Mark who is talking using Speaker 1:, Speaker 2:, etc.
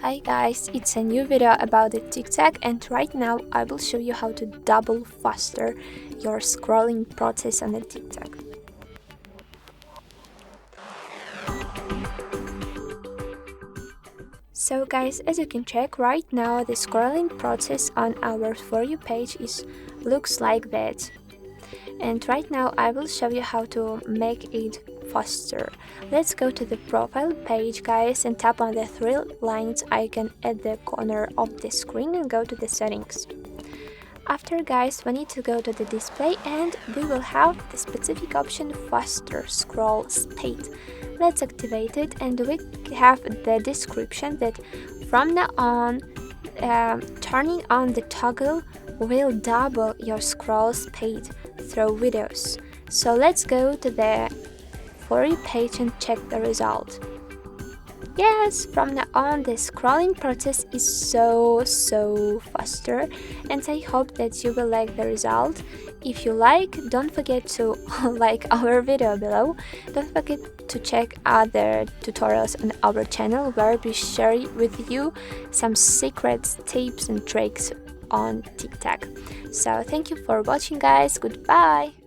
Speaker 1: Hi guys, it's a new video about the TikTok, and right now I will show you how to double faster your scrolling process on the TikTok. So guys, as you can check right now, the scrolling process on our For You page looks like that. And right now I will show you how to make it faster. Let's go to the profile page guys and tap on the three lines icon at the corner of the screen and go to the settings. After guys, we need to go to the display and we will have the specific option faster scroll speed. Let's activate it and we have the description that from now on turning on the toggle will double your scroll speed through videos. So let's go to the For You page and check the result. Yes, from now on the scrolling process is so faster, and I hope that you will like the result. If you like, don't forget to like our video below. Don't forget to check other tutorials on our channel where we share with you some secrets, tips and tricks on TikTok. So thank you for watching guys, goodbye!